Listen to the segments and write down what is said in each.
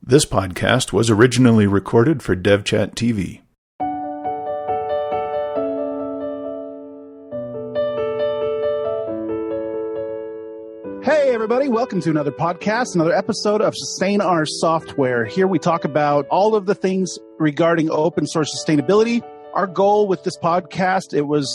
This podcast was originally recorded for DevChat TV. Hey everybody, welcome to another podcast, another episode of Sustain Our Software. Here we talk about all of the things regarding open source sustainability. Our goal with this podcast, it was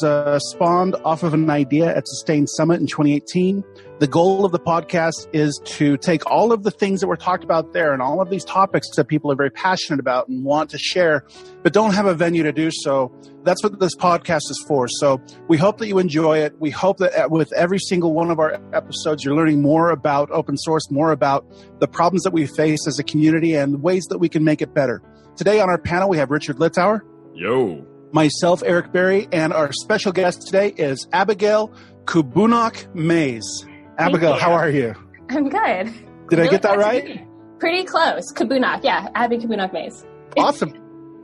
spawned off of an idea at Sustain Summit in 2018. The goal of the podcast is to take all of the things that were talked about there and all of these topics that people are very passionate about and want to share, but don't have a venue to do so. That's what this podcast is for. So we hope that you enjoy it. We hope that with every single one of our episodes, you're learning more about open source, more about the problems that we face as a community and ways that we can make it better. Today on our panel, we have Richard Littauer. Yo. Myself, Eric Berry, and our special guest today is Abigail Cabunoc Mayes. Abigail, how are you? I'm good. Did I get that right? Pretty close. Cabunoc, yeah. Abby Cabunoc Mayes. Awesome.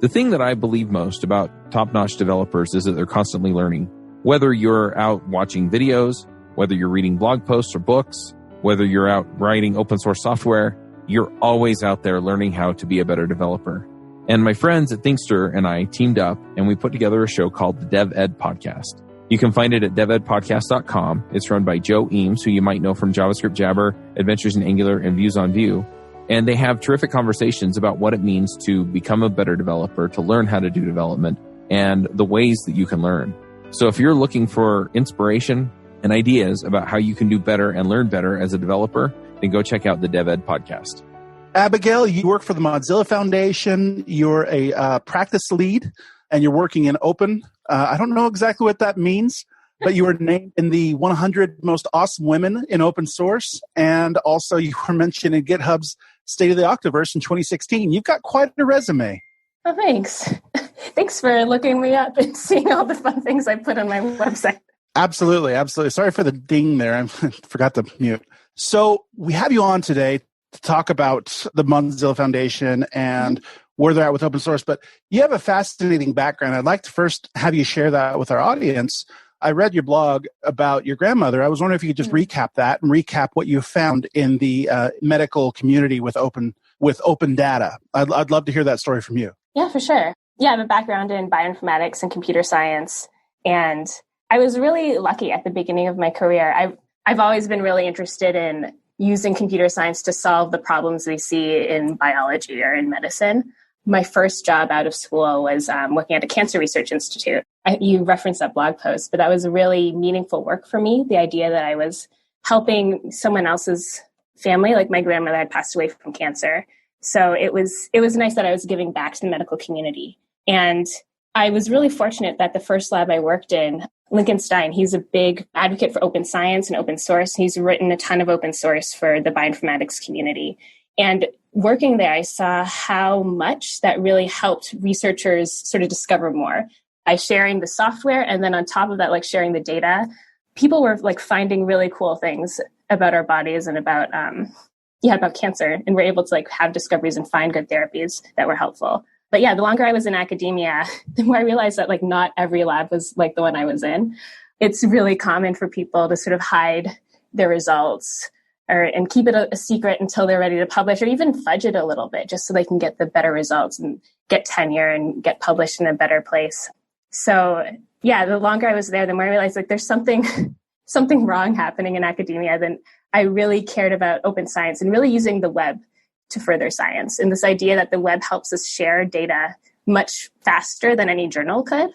The thing that I believe most about top-notch developers is that they're constantly learning. Whether you're out watching videos, whether you're reading blog posts or books, whether you're out writing open source software, you're always out there learning how to be a better developer. And my friends at Thinkster and I teamed up and we put together a show called the Dev Ed Podcast. You can find it at devedpodcast.com. It's run by Joe Eames, who you might know from JavaScript Jabber, Adventures in Angular, and Views on Vue. And they have terrific conversations about what it means to become a better developer, to learn how to do development, and the ways that you can learn. So if you're looking for inspiration and ideas about how you can do better and learn better as a developer, then go check out the Dev Ed Podcast. Abigail, you work for the Mozilla Foundation. You're a practice lead, and you're working in open. I don't know exactly what that means, but you were named in the 100 most awesome women in open source, and also you were mentioned in GitHub's State of the Octoverse in 2016. You've got quite a resume. Oh, thanks. Thanks for looking me up and seeing all the fun things I put on my website. Absolutely, absolutely. Sorry for the ding there. I forgot to mute. So we have you on today to talk about the Mozilla Foundation and where they're at with open source. But you have a fascinating background. I'd like to first have you share that with our audience. I read your blog about your grandmother. I was wondering if you could just recap that and recap what you found in the medical community with open data. I'd love to hear that story from you. Yeah, for sure. Yeah, I have a background in bioinformatics and computer science. And I was really lucky at the beginning of my career. I've always been really interested in using computer science to solve the problems we see in biology or in medicine. My first job out of school was working at a cancer research institute. You referenced that blog post, but that was a really meaningful work for me. The idea that I was helping someone else's family, like my grandmother had passed away from cancer. So it was nice that I was giving back to the medical community. And I was really fortunate that the first lab I worked in, Lincoln Stein, he's a big advocate for open science and open source. He's written a ton of open source for the bioinformatics community. And working there, I saw how much that really helped researchers sort of discover more by sharing the software. And then on top of that, like sharing the data, people were like finding really cool things about our bodies and about cancer. And we're able to like have discoveries and find good therapies that were helpful. But yeah, the longer I was in academia, the more I realized that like not every lab was like the one I was in. It's really common for people to sort of hide their results and keep it a secret until they're ready to publish, or even fudge it a little bit just so they can get the better results and get tenure and get published in a better place. So yeah, the longer I was there, the more I realized like there's something wrong happening in academia. Then I really cared about open science and really using the web to further science. And this idea that the web helps us share data much faster than any journal could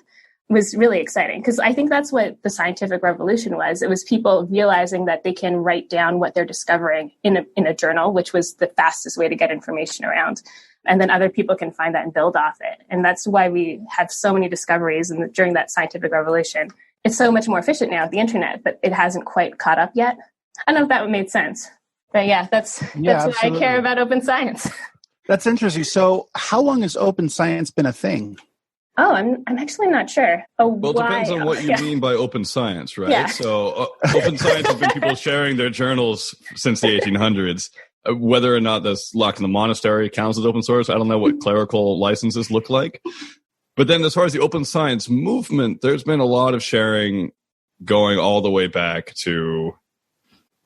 was really exciting, because I think that's what the scientific revolution was. It was people realizing that they can write down what they're discovering in a journal, which was the fastest way to get information around. And then other people can find that and build off it. And that's why we have so many discoveries during that scientific revolution. It's so much more efficient now, the internet, but it hasn't quite caught up yet. I don't know if that made sense. But yeah, that's why I care about open science. That's interesting. So how long has open science been a thing? Oh, I'm actually not sure. Well, it depends on what you mean by open science, right? Yeah. So open science has been people sharing their journals since the 1800s. Whether or not that's locked in the monastery counts as open source, I don't know what clerical licenses look like. But then as far as the open science movement, there's been a lot of sharing going all the way back to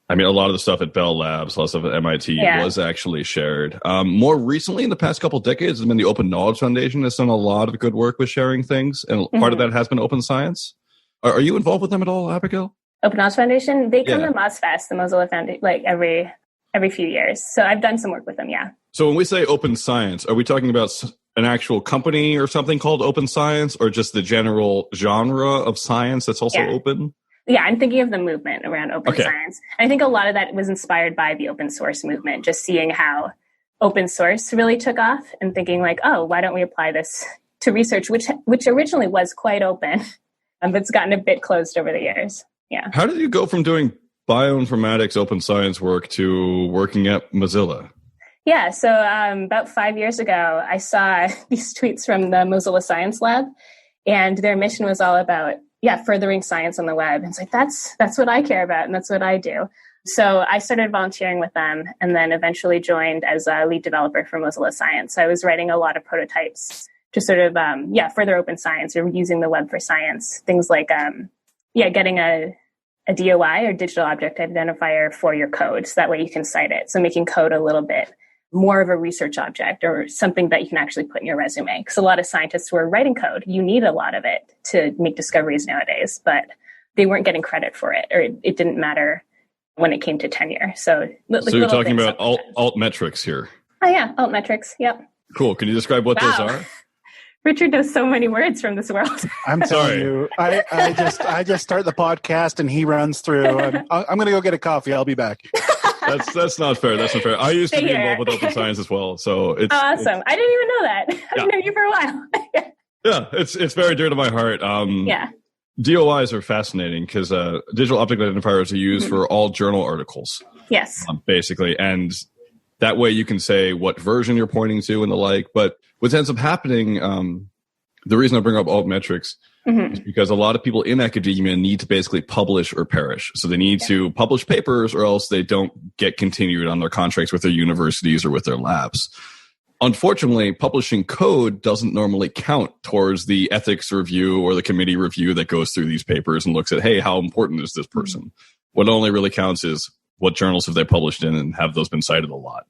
I mean, a lot of the stuff at Bell Labs, a lot of stuff at MIT was actually shared. More recently, in the past couple of decades, has been the Open Knowledge Foundation has done a lot of good work with sharing things. And part of that has been open science. Are you involved with them at all, Abigail? Open Knowledge Foundation? They come to MozFest, the Mozilla Foundation, like every few years. So I've done some work with them, yeah. So when we say open science, are we talking about an actual company or something called open science, or just the general genre of science that's also open? Yeah, I'm thinking of the movement around open science. I think a lot of that was inspired by the open source movement, just seeing how open source really took off and thinking like, oh, why don't we apply this to research, which originally was quite open, but it's gotten a bit closed over the years. Yeah. How did you go from doing bioinformatics open science work to working at Mozilla? Yeah, so about 5 years ago, I saw these tweets from the Mozilla Science Lab, and their mission was all about, furthering science on the web. And it's like, that's what I care about, and that's what I do. So I started volunteering with them, and then eventually joined as a lead developer for Mozilla Science. I was writing a lot of prototypes to sort of, further open science or using the web for science. Things like, getting a DOI or digital object identifier for your code, so that way you can cite it. So making code a little bit more of a research object or something that you can actually put in your resume. Because a lot of scientists who are writing code, you need a lot of it to make discoveries nowadays, but they weren't getting credit for it, or it didn't matter when it came to tenure. So you're talking about altmetrics here. Oh yeah, altmetrics. Yep. Cool. Can you describe what those are? Richard knows so many words from this world. I'm telling you, I just start the podcast and he runs through. I'm going to go get a coffee. I'll be back. That's not fair. That's not fair. I used to be involved with open science as well, so it's awesome. I didn't even know that. I've known you for a while. Yeah, it's very dear to my heart. DOIs are fascinating because digital object identifiers are used for all journal articles. Yes, basically, and that way you can say what version you're pointing to and the like. But what ends up happening, the reason I bring up altmetrics is because a lot of people in academia need to basically publish or perish. So they need to publish papers or else they don't get continued on their contracts with their universities or with their labs. Unfortunately, publishing code doesn't normally count towards the ethics review or the committee review that goes through these papers and looks at, hey, how important is this person? What only really counts is what journals have they published in and have those been cited a lot.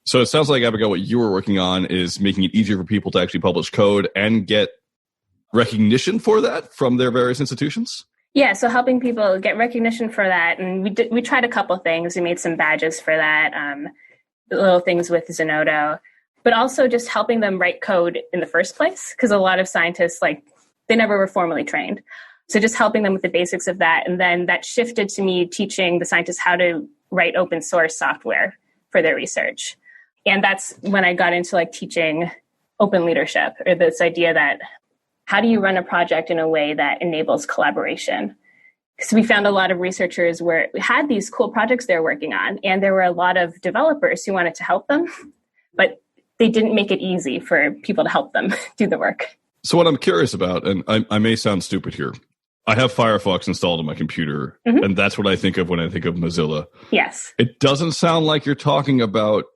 So it sounds like, Abigail, what you were working on is making it easier for people to actually publish code and get recognition for that from their various institutions? Yeah, so helping people get recognition for that. And we tried a couple things. We made some badges for that, little things with Zenodo, but also just helping them write code in the first place, because a lot of scientists, they never were formally trained. So just helping them with the basics of that. And then that shifted to me teaching the scientists how to write open source software for their research. And that's when I got into teaching open leadership, or this idea that how do you run a project in a way that enables collaboration? Because we found a lot of researchers where we had these cool projects they're working on, and there were a lot of developers who wanted to help them, but they didn't make it easy for people to help them do the work. So what I'm curious about, and I may sound stupid here, I have Firefox installed on my computer, and that's what I think of when I think of Mozilla. Yes. It doesn't sound like you're talking about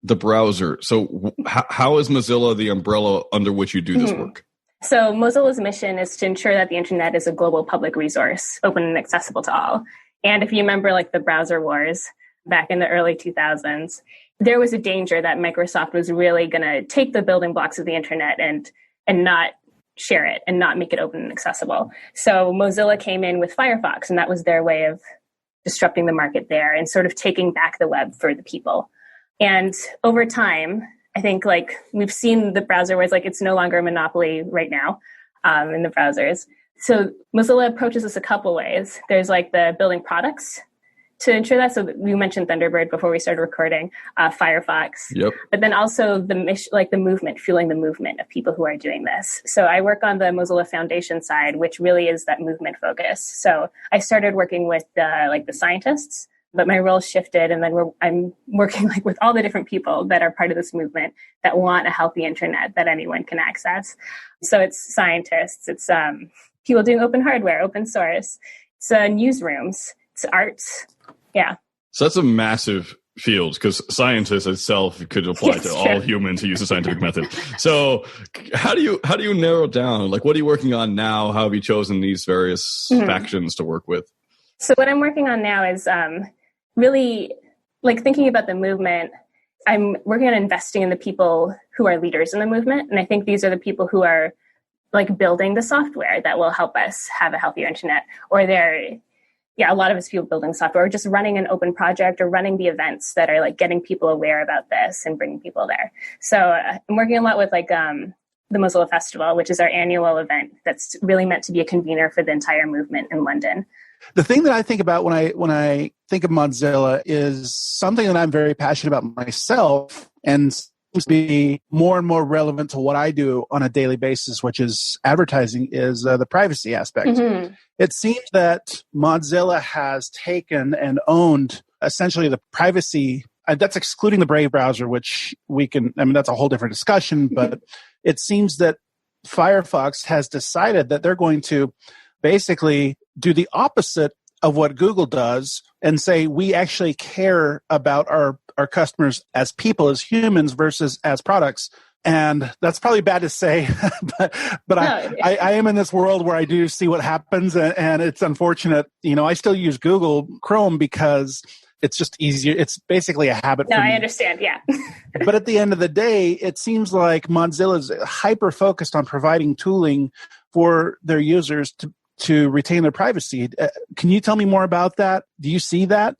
the browser. So how is Mozilla the umbrella under which you do this work? So Mozilla's mission is to ensure that the internet is a global public resource, open and accessible to all. And if you remember the browser wars back in the early 2000s, there was a danger that Microsoft was really going to take the building blocks of the internet and not share it and not make it open and accessible. So Mozilla came in with Firefox, and that was their way of disrupting the market there and sort of taking back the web for the people. And over time, I think we've seen the browser where it's no longer a monopoly right now in the browsers. So Mozilla approaches this a couple ways. There's the building products to ensure that. So we mentioned Thunderbird before we started recording, Firefox. Yep. But then also the mission, the movement, fueling the movement of people who are doing this. So I work on the Mozilla Foundation side, which really is that movement focus. So I started working with the scientists, but my role shifted, and then I'm working with all the different people that are part of this movement that want a healthy internet that anyone can access. So it's scientists, it's people doing open hardware, open source, it's newsrooms, it's arts. Yeah. So that's a massive field, because scientists itself could apply to all humans who use the scientific method. So how do you narrow down? What are you working on now? How have you chosen these various factions to work with? So what I'm working on now is really like thinking about the movement, I'm working on investing in the people who are leaders in the movement. And I think these are the people who are like building the software that will help us have a healthier internet, or a lot of it's people building software or just running an open project or running the events that are like getting people aware about this and bringing people there. So I'm working a lot with like the Mozilla Festival, which is our annual event that's really meant to be a convener for the entire movement in London. The thing that I think about when I think of Mozilla is something that I'm very passionate about myself and seems to be more and more relevant to what I do on a daily basis, which is advertising, is the privacy aspect. Mm-hmm. It seems that Mozilla has taken and owned essentially the privacy. That's excluding the Brave browser, which that's a whole different discussion, but it seems that Firefox has decided that they're going to basically do the opposite of what Google does and say, we actually care about our customers as people, as humans versus as products. And that's probably bad to say, but no, I am in this world where I do see what happens, and it's unfortunate. I still use Google Chrome because it's just easier. It's basically a habit for me. I understand, yeah. But at the end of the day, it seems like Mozilla is hyper-focused on providing tooling for their users to retain their privacy. Can you tell me more about that? Do you see that?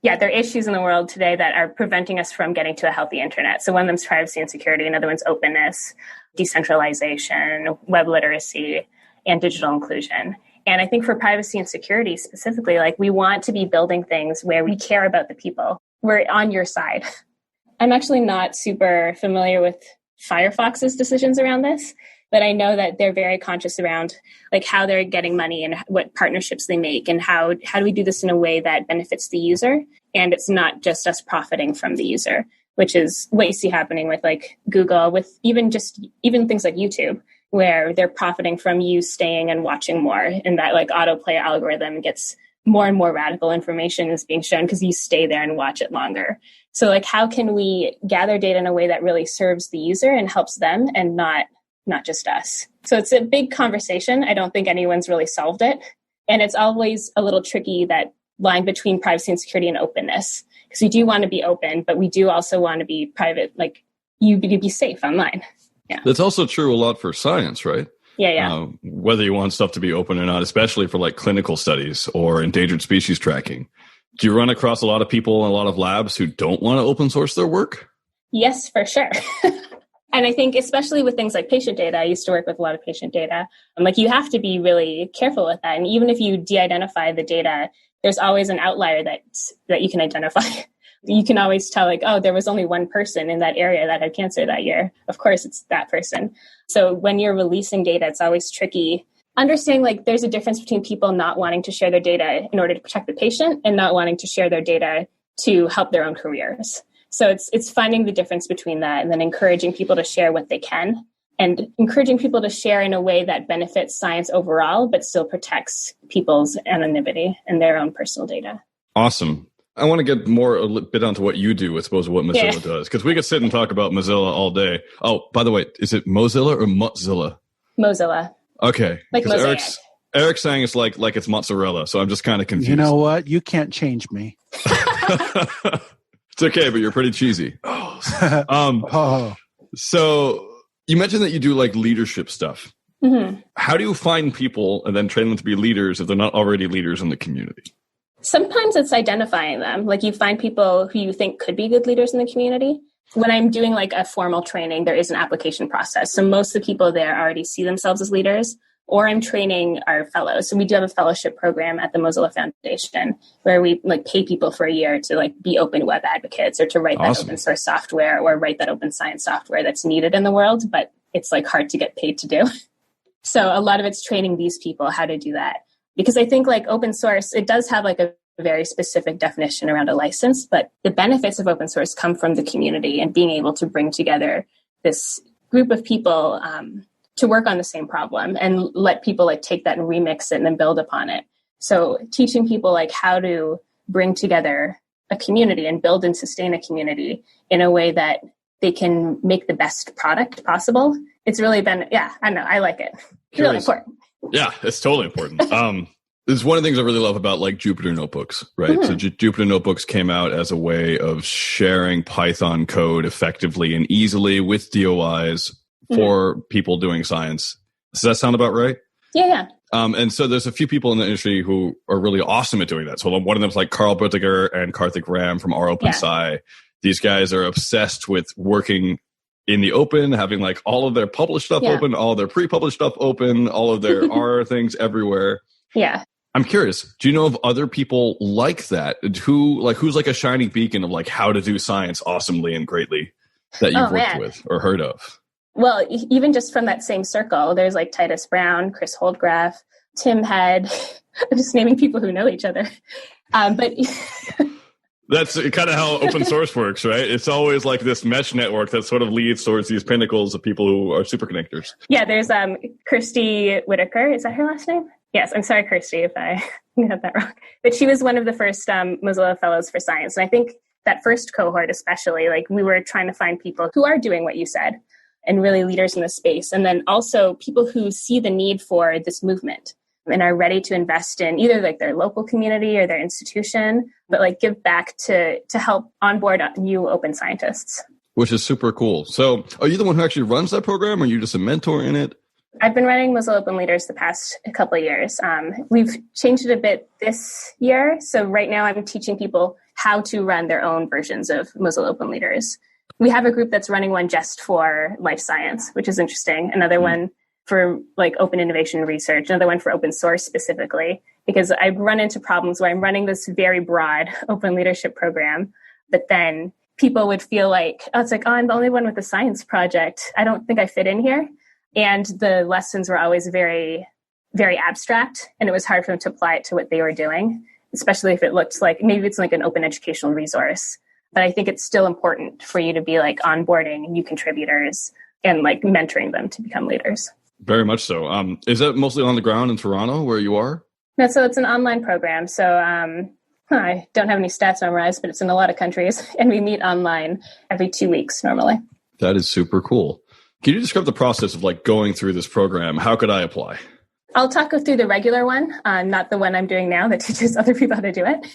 Yeah, there are issues in the world today that are preventing us from getting to a healthy internet. So one of them is privacy and security. Another one's openness, decentralization, web literacy, and digital inclusion. And I think for privacy and security specifically, like we want to be building things where we care about the people. We're on your side. I'm actually not super familiar with Firefox's decisions around this, but I know that they're very conscious around like how they're getting money and what partnerships they make and how do we do this in a way that benefits the user, and it's not just us profiting from the user, which is what you see happening with like Google, with even things like YouTube, where they're profiting from you staying and watching more, and that like autoplay algorithm gets more and more radical information is being shown because you stay there and watch it longer. So like how can we gather data in a way that really serves the user and helps them and not just us? So it's a big conversation. I don't think anyone's really solved it. And it's always a little tricky, that line between privacy and security and openness, because we do want to be open, but we do also want to be private, like you to be safe online. Yeah. That's also true a lot for science, right? Yeah. Whether you want stuff to be open or not, especially for like clinical studies or endangered species tracking. Do you run across a lot of people in a lot of labs who don't want to open source their work? Yes, for sure. And I think especially with things like patient data, I used to work with a lot of patient data. Like you have to be really careful with that. And even if you de-identify the data, there's always an outlier that you can identify. You can always tell like, oh, there was only one person in that area that had cancer that year. Of course, it's that person. So when you're releasing data, it's always tricky. Understanding like there's a difference between people not wanting to share their data in order to protect the patient and not wanting to share their data to help their own careers. So it's finding the difference between that and then encouraging people to share what they can and encouraging people to share in a way that benefits science overall, but still protects people's anonymity and their own personal data. Awesome. I want to get a bit onto what you do, I suppose, what Mozilla does, because we could sit and talk about Mozilla all day. Oh, by the way, is it Mozilla or Mozilla? Mozilla. Okay. Like Mosaic. Eric's saying it's like it's mozzarella, so I'm just kind of confused. You know what? You can't change me. It's okay, but you're pretty cheesy. So you mentioned that you do like leadership stuff. Mm-hmm. How do you find people and then train them to be leaders if they're not already leaders in the community? Sometimes it's identifying them. Like you find people who you think could be good leaders in the community. When I'm doing like a formal training, there is an application process. So most of the people there already see themselves as leaders, or I'm training our fellows. So we do have a fellowship program at the Mozilla Foundation where we like pay people for a year to like be open web advocates or to write that open source software or write that open science software that's needed in the world, but it's like hard to get paid to do. So a lot of it's training these people how to do that. Because I think like open source, it does have like a very specific definition around a license, but the benefits of open source come from the community and being able to bring together this group of people to work on the same problem and let people like take that and remix it and then build upon it. So teaching people like how to bring together a community and build and sustain a community in a way that they can make the best product possible. It's really been, I know, I like it. It's really important. Yeah, it's totally important. It's one of the things I really love about like Jupyter Notebooks, right? So Jupyter Notebooks came out as a way of sharing Python code effectively and easily with DOIs for people doing science. Does that sound about right? Yeah. And so there's a few people in the industry who are really awesome at doing that. So one of them is like Carl Buttiger and Karthik Ram from rOpenSci. These guys are obsessed with working in the open, having like all of their published stuff open, all of their pre-published stuff open, all of their R things everywhere. Yeah. I'm curious, do you know of other people like that? Who's like a shining beacon of like how to do science awesomely and greatly that you've worked with or heard of? Well, even just from that same circle, there's like Titus Brown, Chris Holdgraf, Tim Head. I'm just naming people who know each other. But that's kind of how open source works, right? It's always like this mesh network that sort of leads towards these pinnacles of people who are super connectors. Yeah, there's Kirsty Whitaker. Is that her last name? Yes, I'm sorry, Kirsty, if I got that wrong. But she was one of the first Mozilla Fellows for Science. And I think that first cohort especially, like we were trying to find people who are doing what you said and really leaders in the space. And then also people who see the need for this movement and are ready to invest in either like their local community or their institution, but like give back to help onboard new open scientists. Which is super cool. So are you the one who actually runs that program or are you just a mentor in it? I've been running Mozilla Open Leaders the past couple of years. We've changed it a bit this year. So right now I'm teaching people how to run their own versions of Mozilla Open Leaders. We have a group that's running one just for life science, which is interesting. Another one for like open innovation research, another one for open source specifically, because I've run into problems where I'm running this very broad open leadership program, but then people would feel like, I'm the only one with a science project. I don't think I fit in here. And the lessons were always very, very abstract, and it was hard for them to apply it to what they were doing, especially if it looked like maybe it's like an open educational resource. But I think it's still important for you to be like onboarding new contributors and like mentoring them to become leaders. Very much so. Is that mostly on the ground in Toronto where you are? No, so it's an online program. So I don't have any stats memorized, but it's in a lot of countries, and we meet online every 2 weeks normally. That is super cool. Can you describe the process of like going through this program? How could I apply? I'll talk through the regular one, not the one I'm doing now that teaches other people how to do it.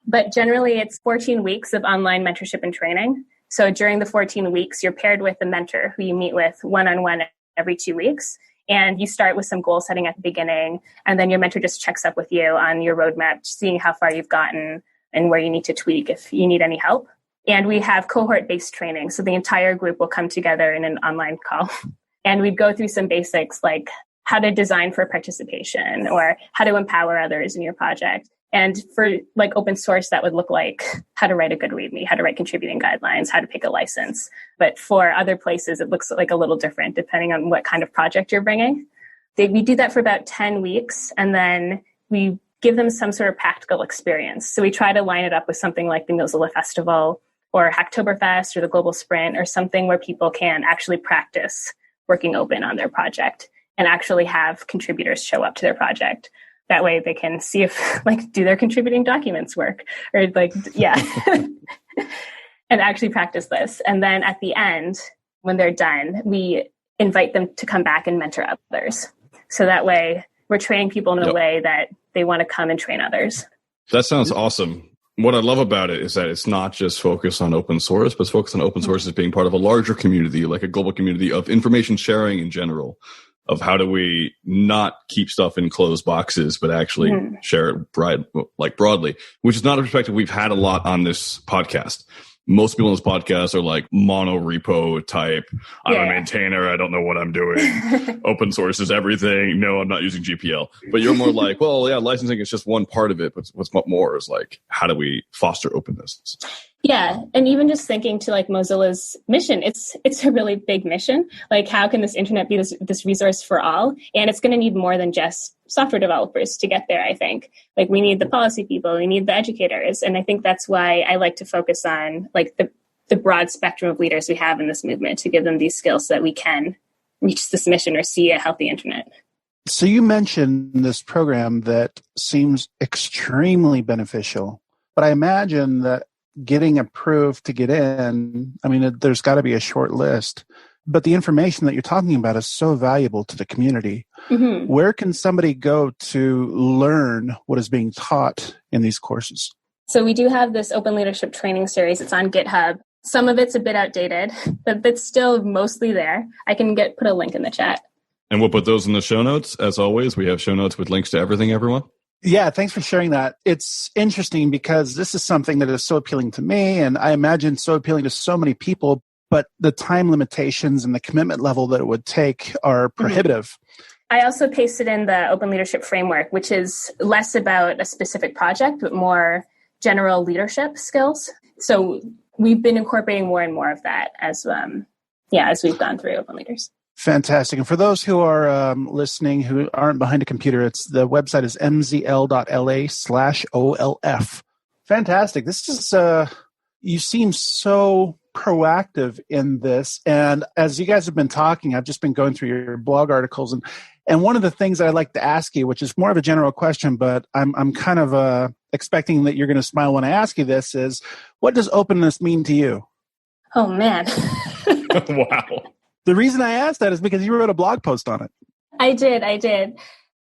But generally, it's 14 weeks of online mentorship and training. So during the 14 weeks, you're paired with a mentor who you meet with one-on-one every 2 weeks. And you start with some goal setting at the beginning. And then your mentor just checks up with you on your roadmap, seeing how far you've gotten and where you need to tweak if you need any help. And we have cohort-based training. So the entire group will come together in an online call. And we'd go through some basics like how to design for participation or how to empower others in your project. And for like open source, that would look like how to write a good README, how to write contributing guidelines, how to pick a license. But for other places, it looks like a little different depending on what kind of project you're bringing. We do that for about 10 weeks, and then we give them some sort of practical experience. So we try to line it up with something like the Mozilla Festival or Hacktoberfest or the Global Sprint or something where people can actually practice working open on their project and actually have contributors show up to their project. That way they can see if, like, do their contributing documents work or like, yeah, and actually practice this. And then at the end, when they're done, we invite them to come back and mentor others. So that way we're training people in a way that they want to come and train others. That sounds awesome. What I love about it is that it's not just focused on open source, but it's focused on open source as being part of a larger community, like a global community of information sharing in general, of how do we not keep stuff in closed boxes, but actually share it broadly, which is not a perspective we've had a lot on this podcast. Most people on this podcast are like mono repo type. I'm a maintainer. I don't know what I'm doing. Open source is everything. No, I'm not using GPL. But you're more like, well, yeah, licensing is just one part of it. But what's more is like, how do we foster openness? Yeah. And even just thinking to like Mozilla's mission, it's a really big mission. Like, how can this internet be this resource for all? And it's going to need more than just software developers to get there, I think. Like, we need the policy people, we need the educators. And I think that's why I like to focus on like the broad spectrum of leaders we have in this movement to give them these skills so that we can reach this mission or see a healthy internet. So you mentioned this program that seems extremely beneficial, but I imagine that getting approved to get in, I mean, there's got to be a short list. but the information that you're talking about is so valuable to the community. Mm-hmm. Where can somebody go to learn what is being taught in these courses? So we do have this open leadership training series. It's on GitHub. Some of it's a bit outdated, but it's still mostly there. I can put a link in the chat. And we'll put those in the show notes. As always, we have show notes with links to everything, everyone. Yeah, thanks for sharing that. It's interesting because this is something that is so appealing to me, and I imagine so appealing to so many people, but the time limitations and the commitment level that it would take are prohibitive. I also pasted in the Open Leadership Framework, which is less about a specific project, but more general leadership skills. So we've been incorporating more and more of that as we've gone through Open Leaders. Fantastic. And for those who are listening who aren't behind a computer, the website is mzl.la/OLF. Fantastic. This is, you seem so proactive in this. And as you guys have been talking, I've just been going through your blog articles. And one of the things I'd like to ask you, which is more of a general question, but I'm kind of expecting that you're going to smile when I ask you this, is what does openness mean to you? Oh, man. Wow. The reason I asked that is because you wrote a blog post on it. I did.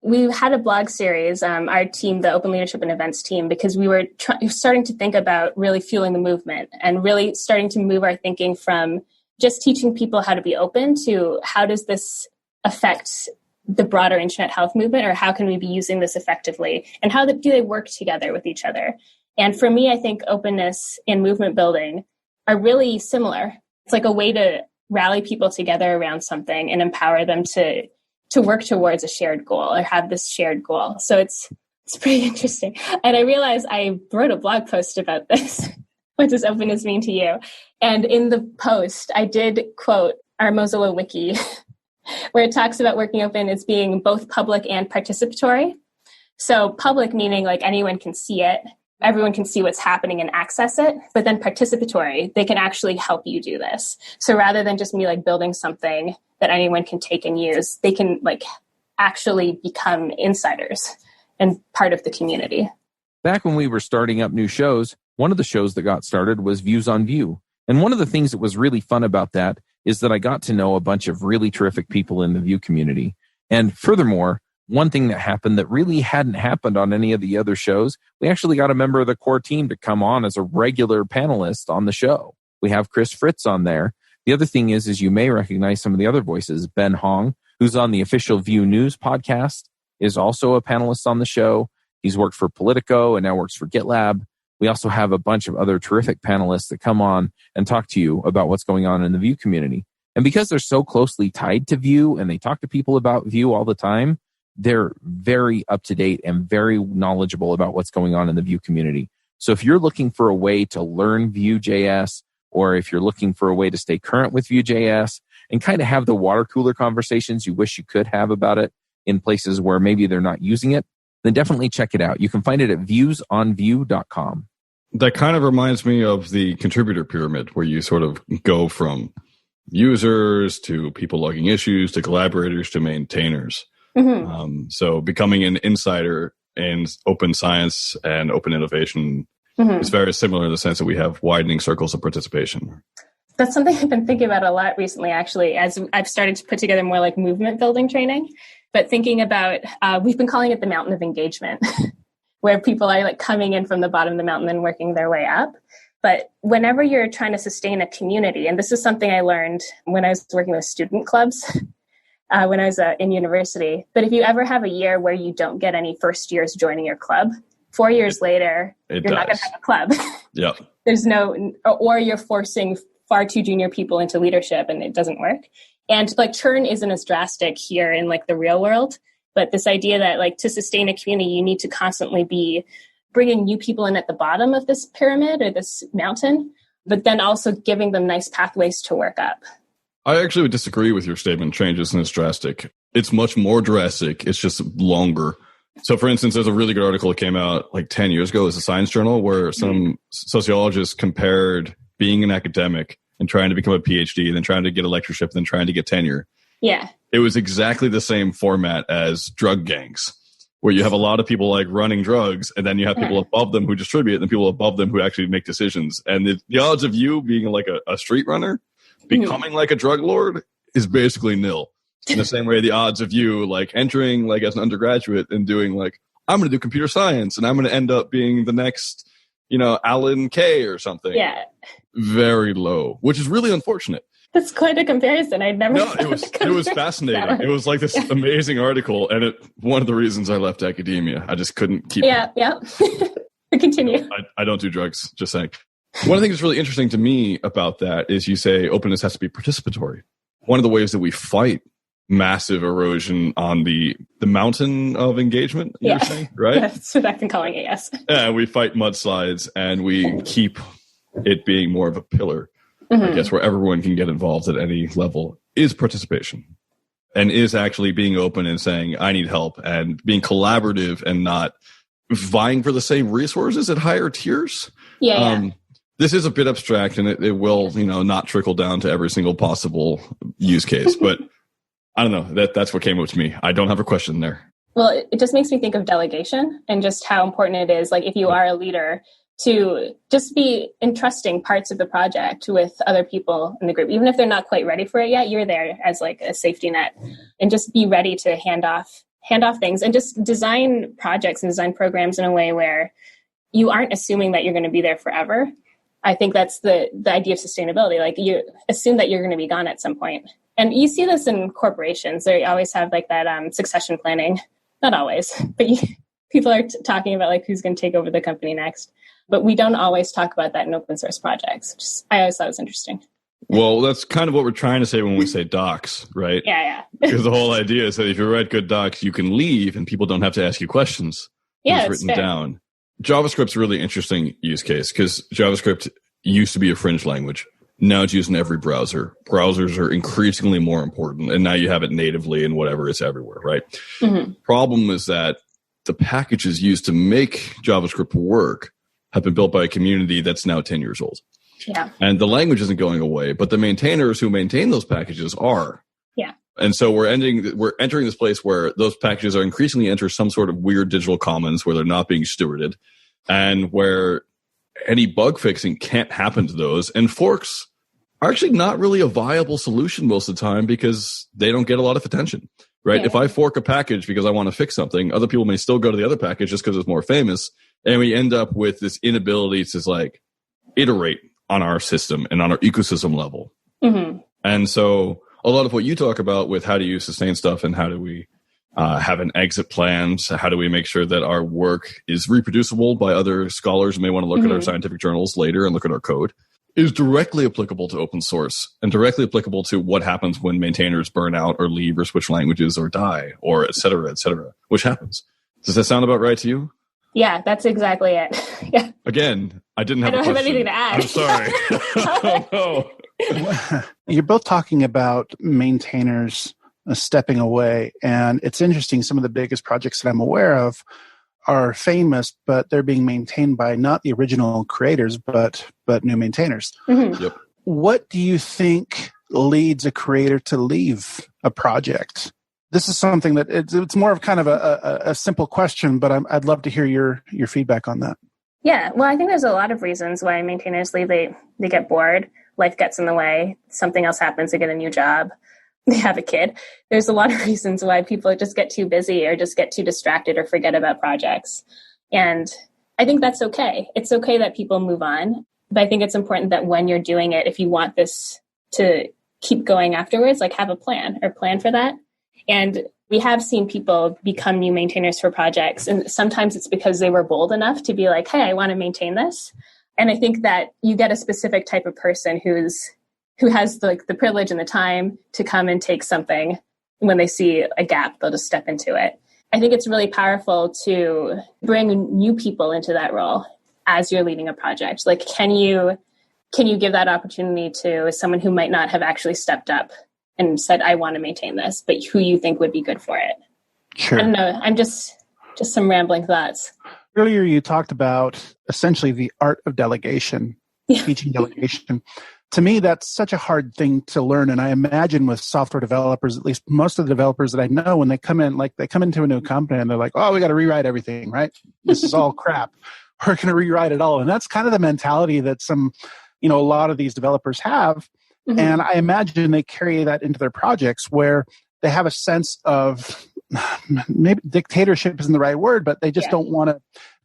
We had a blog series, our team, the Open Leadership and Events team, because we were starting to think about really fueling the movement and really starting to move our thinking from just teaching people how to be open to how does this affect the broader internet health movement, or how can we be using this effectively, and how do they work together with each other? And for me, I think openness and movement building are really similar. It's like a way to rally people together around something and empower them to work towards a shared goal or have this shared goal. So it's pretty interesting. And I realized I wrote a blog post about this. What does openness mean to you? And in the post, I did quote our Mozilla wiki, where it talks about working open as being both public and participatory. So public meaning like anyone can see it. Everyone can see what's happening and access it, but then participatory, they can actually help you do this. So rather than just me like building something that anyone can take and use, they can like actually become insiders and part of the community. Back when we were starting up new shows, one of the shows that got started was Views on View. And one of the things that was really fun about that is that I got to know a bunch of really terrific people in the View community. And furthermore, one thing that happened that really hadn't happened on any of the other shows, we actually got a member of the core team to come on as a regular panelist on the show. We have Chris Fritz on there. The other thing is you may recognize some of the other voices. Ben Hong, who's on the official View News podcast, is also a panelist on the show. He's worked for Politico and now works for GitLab. We also have a bunch of other terrific panelists that come on and talk to you about what's going on in the View community. And because they're so closely tied to View and they talk to people about View all the time, they're very up to date and very knowledgeable about what's going on in the Vue community. So if you're looking for a way to learn Vue.js, or if you're looking for a way to stay current with Vue.js and kind of have the water cooler conversations you wish you could have about it in places where maybe they're not using it, then definitely check it out. You can find it at viewsonvue.com. That kind of reminds me of the contributor pyramid, where you sort of go from users to people logging issues to collaborators to maintainers. Mm-hmm. So becoming an insider in open science and open innovation is very similar in the sense that we have widening circles of participation. That's something I've been thinking about a lot recently, actually, as I've started to put together more like movement building training. But thinking about, we've been calling it the mountain of engagement, where people are like coming in from the bottom of the mountain and working their way up. But whenever you're trying to sustain a community, and this is something I learned when I was working with student clubs, when I was in university. But if you ever have a year where you don't get any first years joining your club, 4 years later, you're not going to have a club. Yeah. There's no, or you're forcing far too junior people into leadership and it doesn't work. And like churn isn't as drastic here in like the real world. But this idea that like to sustain a community, you need to constantly be bringing new people in at the bottom of this pyramid or this mountain, but then also giving them nice pathways to work up. I actually would disagree with your statement. Change isn't as drastic. It's much more drastic. It's just longer. So, for instance, there's a really good article that came out like 10 years ago as a science journal where some sociologists compared being an academic and trying to become a PhD and then trying to get a lectureship and then trying to get tenure. Yeah. It was exactly the same format as drug gangs, where you have a lot of people like running drugs and then you have people above them who distribute and people above them who actually make decisions. And the odds of you being like a street runner becoming like a drug lord is basically nil. In the same way, the odds of you like entering like as an undergraduate and doing like, I'm going to do computer science and I'm going to end up being the next, Alan Kay or something. Yeah. Very low, which is really unfortunate. That's quite a comparison. I'd never. No, it was fascinating. It was like this amazing article, and one of the reasons I left academia. I just couldn't keep. Yeah. Continue. I don't do drugs. Just saying. One of the things that's really interesting to me about that is you say openness has to be participatory. One of the ways that we fight massive erosion on the mountain of engagement, you're saying, right? That's what I've been calling it, yes. Yeah, we fight mudslides, and we keep it being more of a pillar. I guess where everyone can get involved at any level is participation and is actually being open and saying, I need help, and being collaborative and not vying for the same resources at higher tiers. This is a bit abstract, and it will, not trickle down to every single possible use case. But I don't know. That's what came up to me. I don't have a question there. Well, it just makes me think of delegation and just how important it is. Like if you are a leader, to just be entrusting parts of the project with other people in the group. Even if they're not quite ready for it yet, you're there as like a safety net, and just be ready to hand off things, and just design projects and design programs in a way where you aren't assuming that you're going to be there forever. I think that's the idea of sustainability. Like you assume that you're going to be gone at some point. And you see this in corporations. They always have like that succession planning. Not always, but people are talking about like who's going to take over the company next. But we don't always talk about that in open source projects, which I always thought was interesting. Well, that's kind of what we're trying to say when we say docs, right? Yeah. Because the whole idea is that if you write good docs, you can leave and people don't have to ask you questions. Yeah, it's written down. JavaScript's a really interesting use case because JavaScript used to be a fringe language. Now it's used in every browser. Browsers are increasingly more important, and now you have it natively and whatever, it's everywhere, right? Problem is that the packages used to make JavaScript work have been built by a community that's now 10 years old. Yeah. And the language isn't going away, but the maintainers who maintain those packages are. Yeah. And so we're entering this place where those packages are increasingly enter some sort of weird digital commons where they're not being stewarded, and where any bug fixing can't happen to those. And forks are actually not really a viable solution most of the time because they don't get a lot of attention, right? Yeah. If I fork a package because I want to fix something, other people may still go to the other package just because it's more famous. And we end up with this inability to like iterate on our system and on our ecosystem level. And so a lot of what you talk about with how do you sustain stuff and how do we have an exit plan, so how do we make sure that our work is reproducible by other scholars who may want to look at our scientific journals later and look at our code, is directly applicable to open source and directly applicable to what happens when maintainers burn out or leave or switch languages or die or et cetera, which happens. Does that sound about right to you? Yeah, that's exactly it. Yeah. Again, I don't have anything to add. I'm sorry. Oh, no. You're both talking about maintainers stepping away, and it's interesting. Some of the biggest projects that I'm aware of are famous, but they're being maintained by not the original creators, but new maintainers. Yep. What do you think leads a creator to leave a project? This is something that it's more of kind of a simple question, but I'd love to hear your feedback on that. Yeah, well, I think there's a lot of reasons why maintainers leave. They get bored, life gets in the way, something else happens, they get a new job, they have a kid. There's a lot of reasons why people just get too busy or just get too distracted or forget about projects. And I think that's okay. It's okay that people move on, but I think it's important that when you're doing it, if you want this to keep going afterwards, like have a plan for that. And we have seen people become new maintainers for projects. And sometimes it's because they were bold enough to be like, hey, I want to maintain this. And I think that you get a specific type of person who has the privilege and the time to come and take something. When they see a gap, they'll just step into it. I think it's really powerful to bring new people into that role as you're leading a project. Like, can you give that opportunity to someone who might not have actually stepped up and said, I want to maintain this, but who you think would be good for it? Sure. I don't know. I'm just some rambling thoughts. Earlier, you talked about essentially the art of delegation, teaching delegation. To me, that's such a hard thing to learn. And I imagine with software developers, at least most of the developers that I know, when they come into a new company and they're like, oh, we got to rewrite everything, right? This is all crap. We're going to rewrite it all. And that's kind of the mentality that a lot of these developers have. Mm-hmm. And I imagine they carry that into their projects where they have a sense of, maybe dictatorship isn't the right word, but they just don't want to,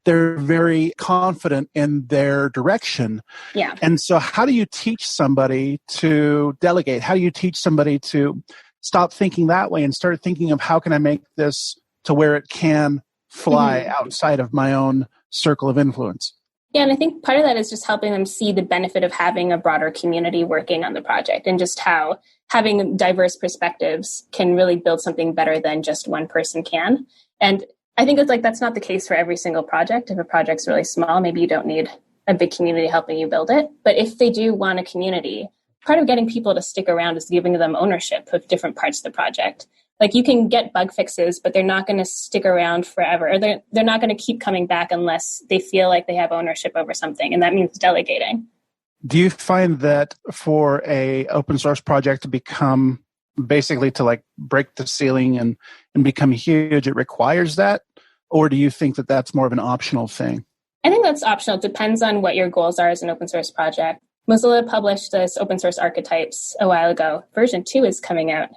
they're very confident in their direction. Yeah. And so how do you teach somebody to delegate? How do you teach somebody to stop thinking that way and start thinking of how can I make this to where it can fly outside of my own circle of influence? Yeah, and I think part of that is just helping them see the benefit of having a broader community working on the project and just how having diverse perspectives can really build something better than just one person can. And I think it's like that's not the case for every single project. If a project's really small, maybe you don't need a big community helping you build it. But if they do want a community, part of getting people to stick around is giving them ownership of different parts of the project. Like you can get bug fixes, but they're not going to stick around forever. Or they're not going to keep coming back unless they feel like they have ownership over something. And that means delegating. Do you find that for a open source project to become basically to like break the ceiling and become huge, it requires that? Or do you think that that's more of an optional thing? I think that's optional. It depends on what your goals are as an open source project. Mozilla published this open source archetypes a while ago. Version 2 is coming out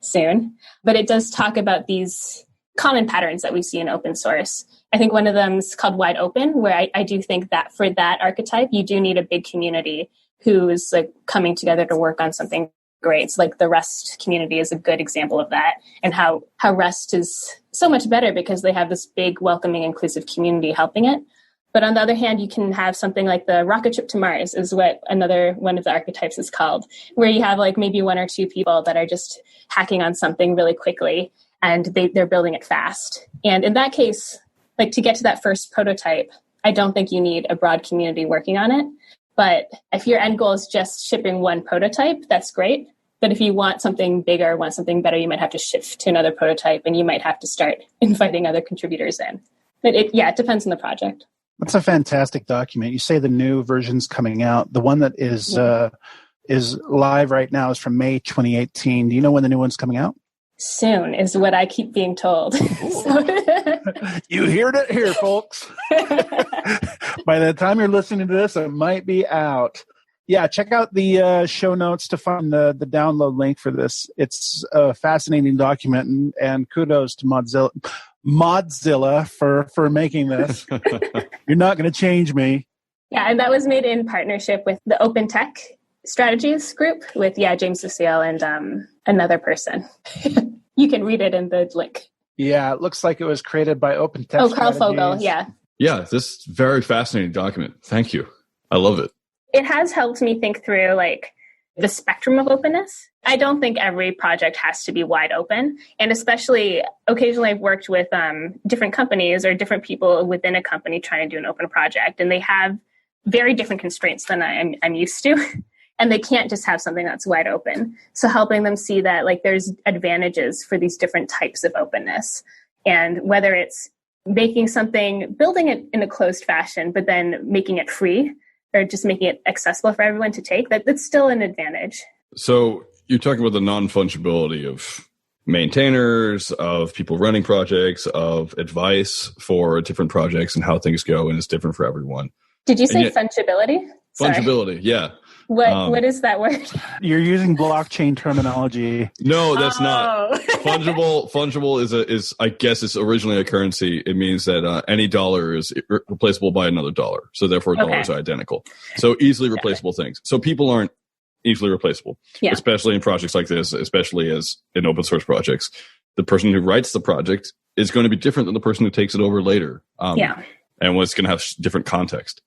soon, but it does talk about these common patterns that we see in open source. I think one of them is called wide open, where I do think that for that archetype, you do need a big community who is like coming together to work on something great. So like the Rust community is a good example of that, and how Rust is so much better because they have this big, welcoming, inclusive community helping it. But on the other hand, you can have something like the rocket trip to Mars is what another one of the archetypes is called, where you have like maybe one or two people that are just hacking on something really quickly and they're building it fast. And in that case, like to get to that first prototype, I don't think you need a broad community working on it. But if your end goal is just shipping one prototype, that's great. But if you want something bigger, want something better, you might have to shift to another prototype and you might have to start inviting other contributors in. But it depends on the project. That's a fantastic document. You say the new version's coming out. The one that is live right now is from May 2018. Do you know when the new one's coming out? Soon is what I keep being told. You heard it here, folks. By the time you're listening to this, it might be out. Yeah, check out the show notes to find the download link for this. It's a fascinating document, and kudos to Mozilla for making this. You're not going to change me. Yeah, and that was made in partnership with the Open Tech Strategies group with James Lucille and another person. You can read it in the link. Yeah, it looks like it was created by Open Tech. Oh, Carl Fogel, yeah. Yeah, this very fascinating document. Thank you. I love it. It has helped me think through like the spectrum of openness. I don't think every project has to be wide open. And especially occasionally I've worked with different companies or different people within a company trying to do an open project. And they have very different constraints than I'm used to. And they can't just have something that's wide open. So helping them see that like there's advantages for these different types of openness. And whether it's making something, building it in a closed fashion, but then making it free or just making it accessible for everyone to take, that's still an advantage. So you're talking about the non-fungibility of maintainers, of people running projects, of advice for different projects and how things go, and it's different for everyone. Did you say fungibility? Fungibility, yeah. What is that word? You're using blockchain terminology. No, that's not. Fungible is I guess it's originally a currency. It means that any dollar is replaceable by another dollar. So therefore dollars are identical. So easily replaceable things. So people aren't easily replaceable, especially in projects like this, especially as in open source projects. The person who writes the project is going to be different than the person who takes it over later. And what's going to have different context.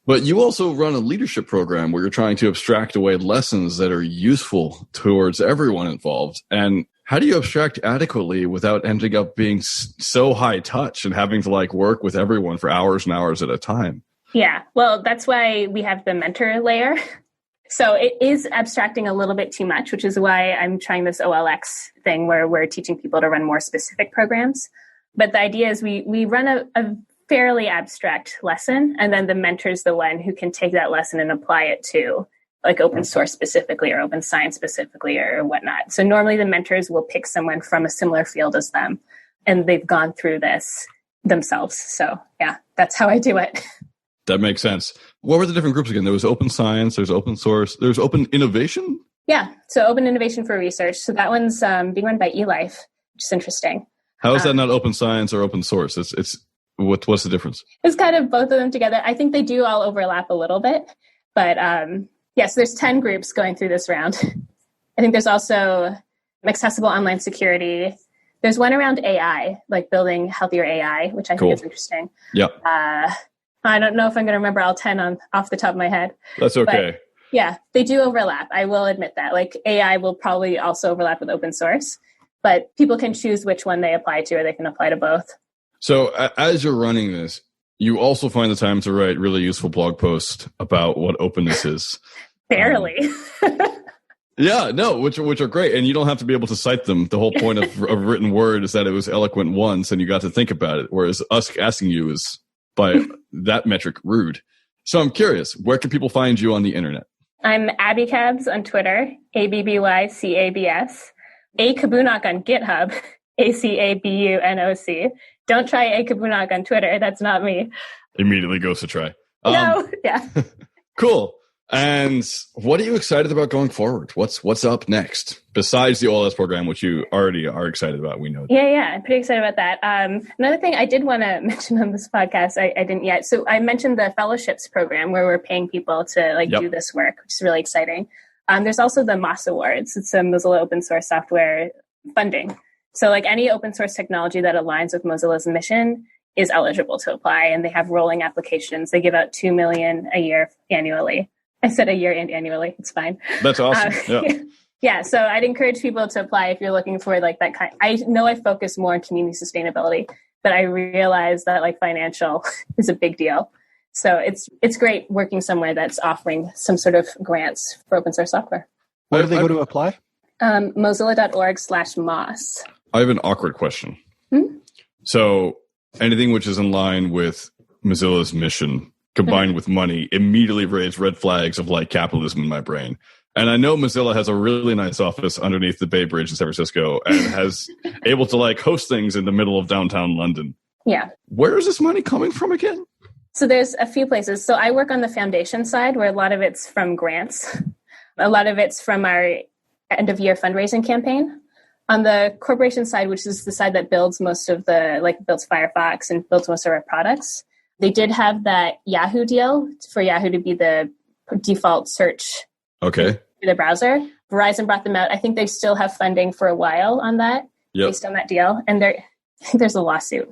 But you also run a leadership program where you're trying to abstract away lessons that are useful towards everyone involved. And how do you abstract adequately without ending up being so high touch and having to like work with everyone for hours and hours at a time? Yeah, well, that's why we have the mentor layer. So it is abstracting a little bit too much, which is why I'm trying this OLX thing where we're teaching people to run more specific programs. But the idea is we run a fairly abstract lesson, and then the mentor is the one who can take that lesson and apply it to like open source specifically or open science specifically or whatnot. So normally the mentors will pick someone from a similar field as them, and they've gone through this themselves. So yeah, that's how I do it. That makes sense. What were the different groups again? There was open science, there's open source, there's open innovation? Yeah. So Open Innovation for Research. So that one's being run by eLife, which is interesting. How is that not open science or open source? It's what's the difference? It's kind of both of them together. I think they do all overlap a little bit, but yes, there's 10 groups going through this round. I think there's also accessible online security. There's one around AI, like building healthier AI, which I think is interesting. Yeah. I don't know if I'm going to remember all 10 off the top of my head. That's okay. But yeah, they do overlap. I will admit that. Like AI will probably also overlap with open source, but people can choose which one they apply to, or they can apply to both. So as you're running this, you also find the time to write really useful blog posts about what openness is. Barely. Yeah, no, which are great. And you don't have to be able to cite them. The whole point of written word is that it was eloquent once and you got to think about it. Whereas us asking you is, by that metric, rude. So I'm curious, where can people find you on the internet? I'm Abby Cabs on Twitter, ABBYCABS. A Cabunoc on GitHub, ACABUNOC. Don't try A Cabunoc on Twitter. That's not me. Immediately goes to try. No, yeah. Cool. And what are you excited about going forward? What's up next besides the OLS program, which you already are excited about? We know that. Yeah, I'm pretty excited about that. Another thing I did want to mention on this podcast, I didn't yet. So I mentioned the fellowships program where we're paying people to do this work, which is really exciting. There's also the Moss Awards. It's a Mozilla open source software funding. So like any open source technology that aligns with Mozilla's mission is eligible to apply, and they have rolling applications. They give out $2 million a year annually. I said a year and annually. It's fine. That's awesome. Yeah. Yeah. So I'd encourage people to apply if you're looking for like that kind. I know I focus more on community sustainability, but I realize that like financial is a big deal. So it's great working somewhere that's offering some sort of grants for open source software. Where do they go to apply? Mozilla.org/Moss. I have an awkward question. So anything which is in line with Mozilla's mission combined with money immediately raised red flags of like capitalism in my brain. And I know Mozilla has a really nice office underneath the Bay Bridge in San Francisco and has able to like host things in the middle of downtown London. Yeah. Where is this money coming from again? So there's a few places. So I work on the foundation side where a lot of it's from grants. A lot of it's from our end of year fundraising campaign. On the corporation side, which is the side that builds most of builds Firefox and builds most of our products, they did have that Yahoo deal for Yahoo to be the default search for the browser. Verizon brought them out. I think they still have funding for a while on that, based on that deal. And I think there's a lawsuit.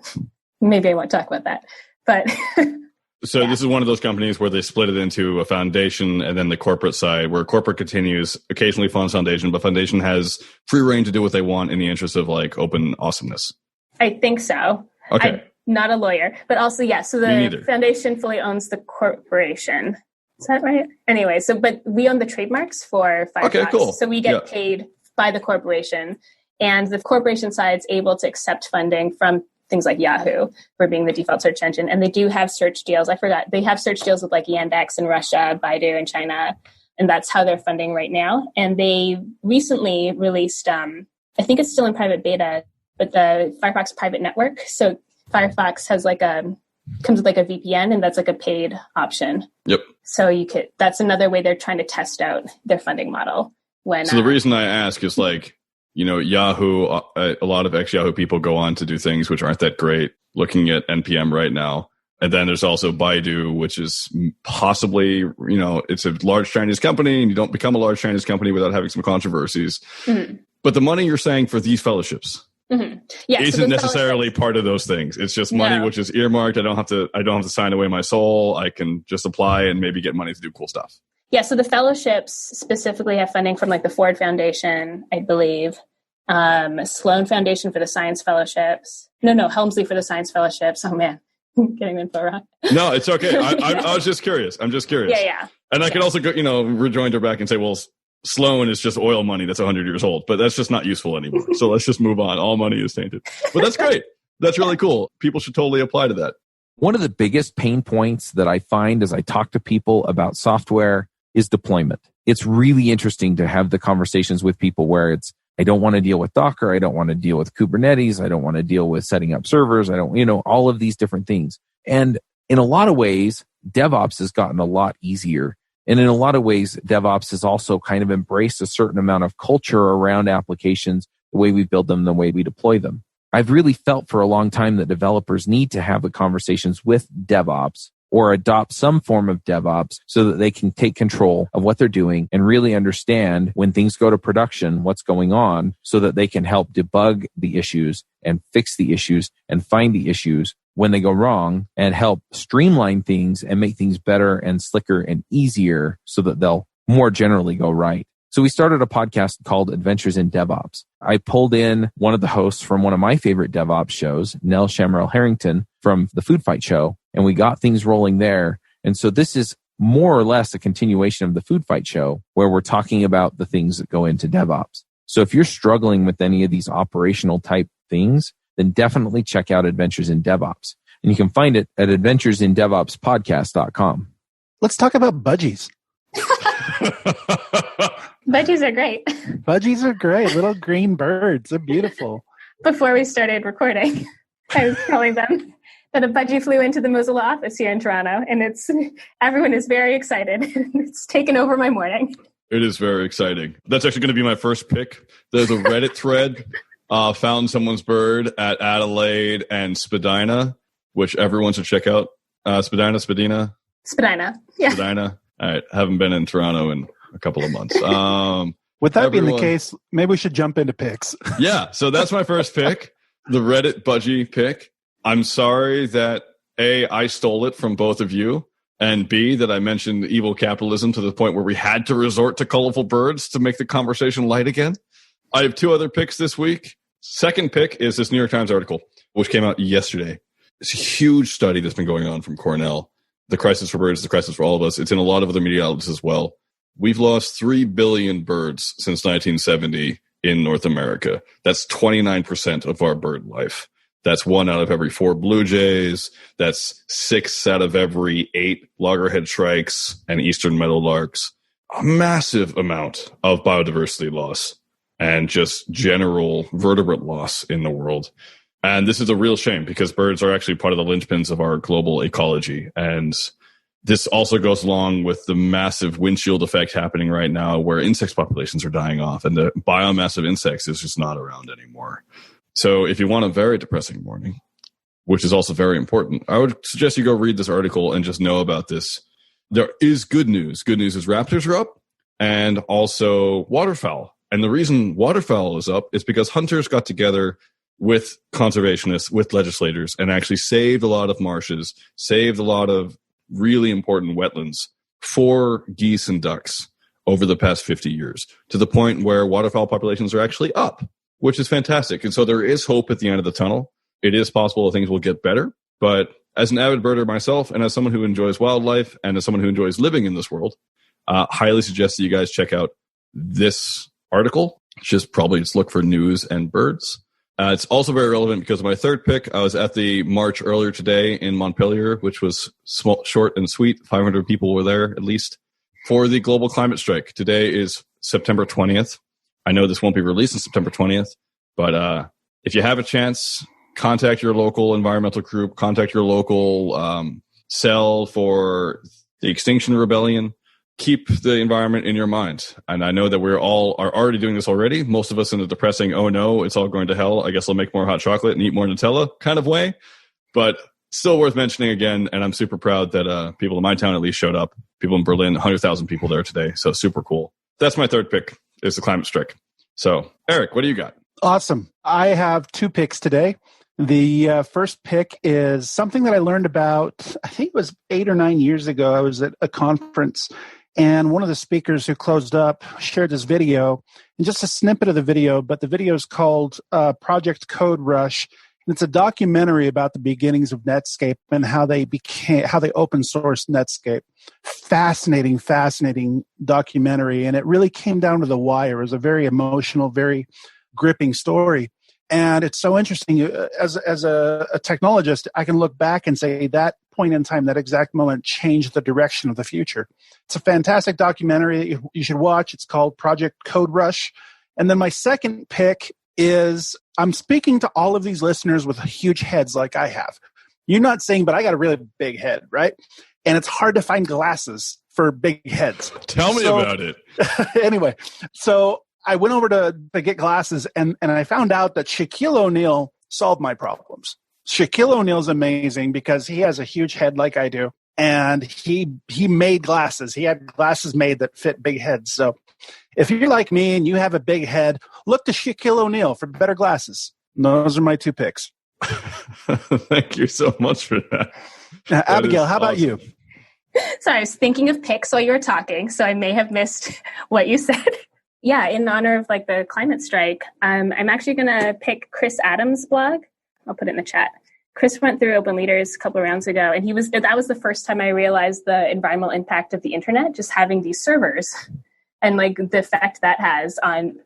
Maybe I won't talk about that. But so this is one of those companies where they split it into a foundation and then the corporate side, where corporate continues, occasionally funds foundation, but foundation has free reign to do what they want in the interest of like open awesomeness. I think so. Okay. I'm not a lawyer, but also, so the foundation fully owns the corporation. Is that right? Anyway, but we own the trademarks for Firefox. Okay, cool. So we get paid by the corporation, and the corporation side's able to accept funding from things like Yahoo for being the default search engine. And they do have search deals. I forgot. They have search deals with like Yandex in Russia, Baidu in China, and that's how they're funding right now. And they recently released, I think it's still in private beta, but the Firefox private network. So Firefox has comes with like a VPN, and that's like a paid option. Yep. So that's another way they're trying to test out their funding model. So the reason I ask is like, Yahoo, a lot of ex-Yahoo people go on to do things which aren't that great, looking at NPM right now. And then there's also Baidu, which is possibly, it's a large Chinese company, and you don't become a large Chinese company without having some controversies. Mm-hmm. But the money you're saying for these fellowships isn't necessarily part of those things. It's just money which is earmarked. I don't have to sign away my soul. I can just apply and maybe get money to do cool stuff. Yeah, so the fellowships specifically have funding from like the Ford Foundation, I believe, Sloan Foundation for the Science Fellowships. No, Helmsley for the Science Fellowships. Oh man, I'm getting info wrong. No, it's okay. I was just curious. I'm just curious. Yeah. And I could also go, rejoinder back and say, well, Sloan is just oil money that's 100 years old, but that's just not useful anymore. So let's just move on. All money is tainted. But that's great. That's really cool. People should totally apply to that. One of the biggest pain points that I find as I talk to people about software is deployment. It's really interesting to have the conversations with people where I don't want to deal with Docker. I don't want to deal with Kubernetes. I don't want to deal with setting up servers. I don't, all of these different things. And in a lot of ways, DevOps has gotten a lot easier And in a lot of ways, DevOps has also kind of embraced a certain amount of culture around applications, the way we build them, the way we deploy them. I've really felt for a long time that developers need to have the conversations with DevOps or adopt some form of DevOps so that they can take control of what they're doing and really understand when things go to production, what's going on, so that they can help debug the issues and fix the issues and find the issues when they go wrong and help streamline things and make things better and slicker and easier so that they'll more generally go right. So we started a podcast called Adventures in DevOps. I pulled in one of the hosts from one of my favorite DevOps shows, Nell Shamrell Harrington from the Food Fight Show, and we got things rolling there. And so this is more or less a continuation of the Food Fight Show where we're talking about the things that go into DevOps. So if you're struggling with any of these operational type things, then definitely check out Adventures in DevOps. And you can find it at adventuresindevopspodcast.com. Let's talk about budgies. Budgies are great. Budgies are great. Little green birds. They're beautiful. Before we started recording, I was telling them that a budgie flew into the Mozilla office here in Toronto, and everyone is very excited. It's taken over my morning. It is very exciting. That's actually going to be my first pick. There's a Reddit thread, found someone's bird at Adelaide and Spadina, which everyone should check out. Spadina? Yeah. Spadina. All right. Haven't been in Toronto in a couple of months. With that being the case, maybe we should jump into picks. Yeah. So that's my first pick, the Reddit budgie pick. I'm sorry that A, I stole it from both of you, and B, that I mentioned evil capitalism to the point where we had to resort to colorful birds to make the conversation light again. I have two other picks this week. Second pick is this New York Times article, which came out yesterday. It's a huge study that's been going on from Cornell. The crisis for birds, the crisis for all of us. It's in a lot of other media outlets as well. We've lost 3 billion birds since 1970 in North America. That's 29% of our bird life. That's 1 out of every 4 blue jays. That's 6 out of every 8 loggerhead shrikes and eastern meadowlarks. A massive amount of biodiversity loss and just general vertebrate loss in the world. And this is a real shame because birds are actually part of the linchpins of our global ecology. And this also goes along with the massive windshield effect happening right now where insect populations are dying off and the biomass of insects is just not around anymore. So if you want a very depressing morning, which is also very important, I would suggest you go read this article and just know about this. There is good news. Good news is raptors are up and also waterfowl. And the reason waterfowl is up is because hunters got together with conservationists, with legislators, and actually saved a lot of marshes, saved a lot of really important wetlands for geese and ducks over the past 50 years, to the point where waterfowl populations are actually up, which is fantastic. And so there is hope at the end of the tunnel. It is possible that things will get better. But as an avid birder myself, and as someone who enjoys wildlife, and as someone who enjoys living in this world, highly suggest that you guys check out this article. Just look for news and birds. It's also very relevant because of my third pick. I was at the march earlier today in Montpelier, which was small, short and sweet. 500 people were there, at least, for the global climate strike. Today is September 20th. I know this won't be released on September 20th, but if you have a chance, contact your local environmental group, contact your local cell for the Extinction Rebellion. Keep the environment in your mind. And I know that we all are already doing this already. Most of us in a depressing, oh no, it's all going to hell, I guess I'll make more hot chocolate and eat more Nutella kind of way. But still worth mentioning again. And I'm super proud that people in my town at least showed up. People in Berlin, 100,000 people there today. So super cool. That's my third pick, is the climate strike. So Eric, what do you got? Awesome. I have 2 picks today. The first pick is something that I learned about, I think it was 8 or 9 years ago. I was at a conference, and one of the speakers who closed up shared this video, and just a snippet of the video, but the video is called Project Code Rush. And it's a documentary about the beginnings of Netscape and how they open sourced Netscape. Fascinating documentary. And it really came down to the wire. It was a very emotional, very gripping story. And it's so interesting. As a technologist, I can look back and say that point in time, that exact moment changed the direction of the future. It's a fantastic documentary that you should watch. It's called Project Code Rush. And then my second pick is, I'm speaking to all of these listeners with huge heads like I have. You're not saying, but I got a really big head, right? and it's hard to find glasses for big heads. Tell me about it. Anyway, so I went over to get glasses, and I found out that Shaquille O'Neal solved my problems. Shaquille O'Neal's amazing because he has a huge head like I do, and he made glasses. He had glasses made that fit big heads. So if you're like me and you have a big head, look to Shaquille O'Neal for better glasses. Those are my 2 picks. Thank you so much for that. Abigail, how about you? Sorry, I was thinking of picks while you were talking, so I may have missed what you said. Yeah, in honor of like the climate strike, I'm actually going to pick Chris Adams' blog. I'll put it in the chat. Chris went through Open Leaders a couple of rounds ago, and that was the first time I realized the environmental impact of the internet, just having these servers and like the effect that has on,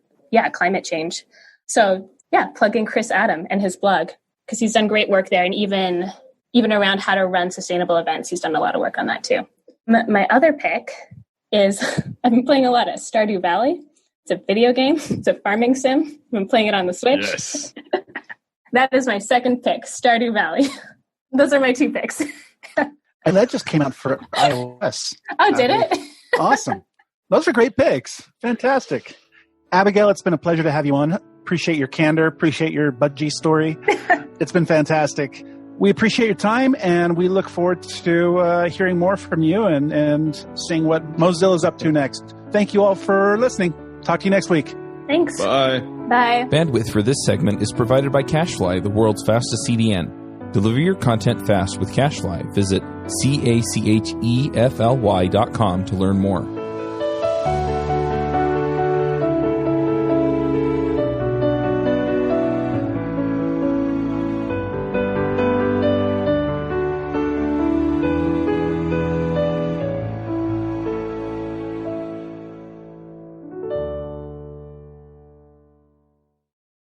climate change. So plug in Chris Adam and his blog, because he's done great work there. And even around how to run sustainable events, he's done a lot of work on that too. My other pick is I've been playing a lot of Stardew Valley. It's a video game. It's a farming sim. I've been playing it on the Switch. Yes. That is my second pick, Stardew Valley. Those are my 2 picks. And that just came out for iOS. Oh, did it? Awesome. Those are great picks. Fantastic. Abigail, it's been a pleasure to have you on. Appreciate your candor. Appreciate your budgie story. It's been fantastic. We appreciate your time, and we look forward to hearing more from you and seeing what Mozilla is up to next. Thank you all for listening. Talk to you next week. Thanks. Bye. Bye. Bandwidth for this segment is provided by CacheFly, the world's fastest CDN. Deliver your content fast with CacheFly. Visit CACHEFLY.com to learn more.